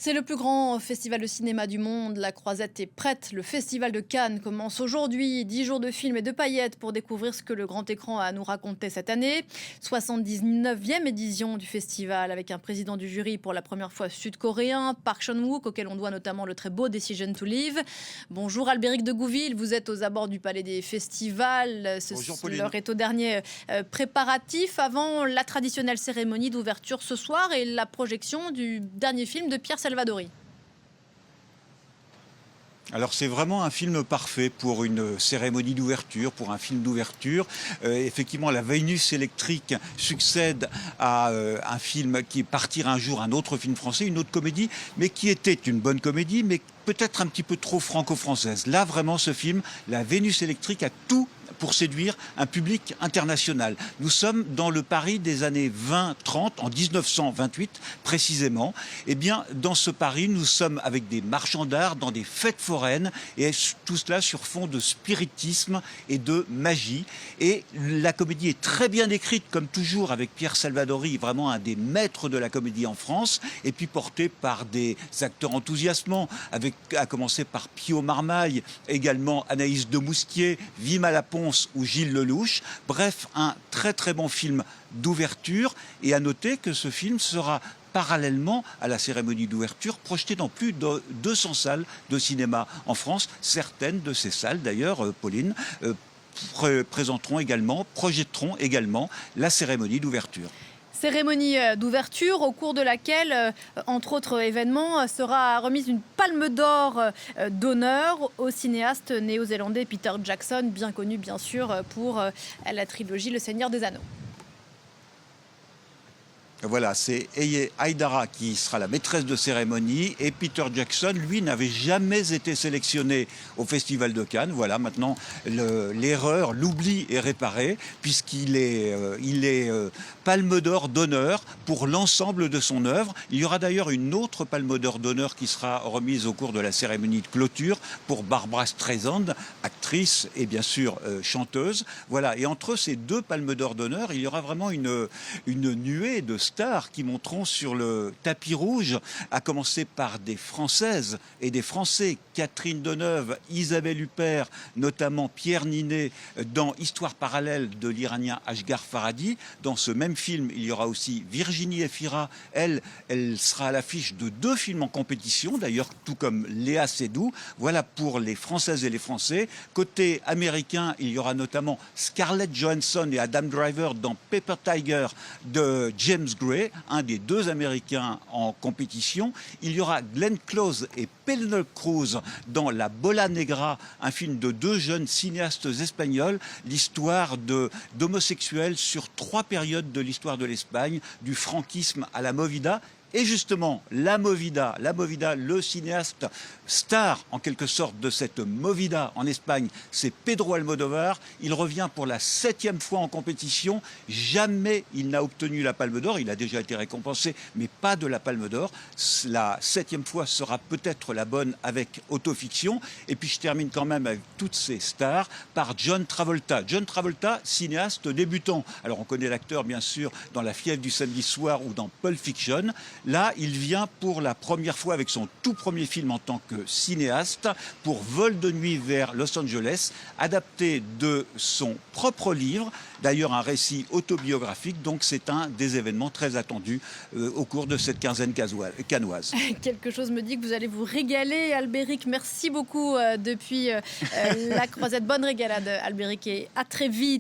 C'est le plus grand festival de cinéma du monde. La Croisette est prête. Le festival de Cannes commence aujourd'hui. 10 jours de films et de paillettes pour découvrir ce que le grand écran a à nous raconter cette année. 79e édition du festival avec un président du jury pour la première fois sud-coréen, Park Chan-wook, auquel on doit notamment le très beau Decision to Live. Bonjour Albéric de Gouville, vous êtes aux abords du Palais des Festivals. Bonjour Pauline. L'heure est au dernier préparatif avant la traditionnelle cérémonie d'ouverture ce soir et la projection du dernier film de Pierre Salvadori. Alors c'est vraiment un film parfait pour une cérémonie d'ouverture, pour un film d'ouverture. Effectivement, la Vénus électrique succède à un film qui est Partir un jour, un autre film français, une autre comédie, mais qui était une bonne comédie, mais peut-être un petit peu trop franco-française. Là, vraiment, ce film, la Vénus électrique, a tout pour séduire un public international. Nous sommes dans le Paris des années 20-30, en 1928 précisément. Eh bien, dans ce Paris, nous sommes avec des marchands d'art, dans des fêtes foraines, et tout cela sur fond de spiritisme et de magie. Et la comédie est très bien écrite, comme toujours, avec Pierre Salvadori, vraiment un des maîtres de la comédie en France, et puis porté par des acteurs enthousiasmants, à commencer par Pio Marmaille, également Anaïs de Moustier, Vima Laponce ou Gilles Lelouch. Bref, un très très bon film d'ouverture. Et à noter que ce film sera parallèlement à la cérémonie d'ouverture projeté dans plus de 200 salles de cinéma en France. Certaines de ces salles, d'ailleurs, Pauline, projetteront également la cérémonie d'ouverture. Cérémonie d'ouverture au cours de laquelle, entre autres événements, sera remise une palme d'or d'honneur au cinéaste néo-zélandais Peter Jackson, bien connu bien sûr pour la trilogie Le Seigneur des Anneaux. Voilà, c'est Eye Haïdara qui sera la maîtresse de cérémonie et Peter Jackson, lui, n'avait jamais été sélectionné au Festival de Cannes. Voilà, maintenant, l'erreur, l'oubli est réparé puisqu'il est Palme d'Or d'honneur pour l'ensemble de son œuvre. Il y aura d'ailleurs une autre Palme d'Or d'honneur qui sera remise au cours de la cérémonie de clôture pour Barbra Streisand, actrice et bien sûr chanteuse. Voilà, et entre ces deux Palmes d'Or d'honneur, il y aura vraiment une nuée de stars qui monteront sur le tapis rouge, à commencer par des Françaises et des Français, Catherine Deneuve, Isabelle Huppert, notamment Pierre Ninet dans Histoire parallèle de l'Iranien Asghar Farhadi. Dans ce même film, il y aura aussi Virginie Efira. Elle sera à l'affiche de 2 films en compétition, d'ailleurs tout comme Léa Seydoux. Voilà pour les Françaises et les Français. Côté américain, il y aura notamment Scarlett Johansson et Adam Driver dans Paper Tiger de James Gray, un des 2 Américains en compétition. Il y aura Glenn Close et Penélope Cruz dans La Bola Negra, un film de 2 jeunes cinéastes espagnols, l'histoire d'homosexuels sur 3 périodes de l'histoire de l'Espagne, du franquisme à la Movida. Et justement, la Movida, le cinéaste star en quelque sorte de cette Movida en Espagne, c'est Pedro Almodóvar. Il revient pour la 7e fois en compétition. Jamais il n'a obtenu la Palme d'Or. Il a déjà été récompensé, mais pas de la Palme d'Or. La 7e fois sera peut-être la bonne avec Autofiction. Et puis je termine quand même avec toutes ces stars par John Travolta. John Travolta, cinéaste débutant. Alors on connaît l'acteur bien sûr dans La Fièvre du samedi soir ou dans Pulp Fiction. Là, il vient pour la première fois avec son tout premier film en tant que cinéaste pour Vol de nuit vers Los Angeles, adapté de son propre livre, d'ailleurs un récit autobiographique. Donc c'est un des événements très attendus au cours de cette quinzaine cannoise. Quelque chose me dit que vous allez vous régaler, Albéric. Merci beaucoup depuis la Croisette. Bonne régalade, Albéric, et à très vite.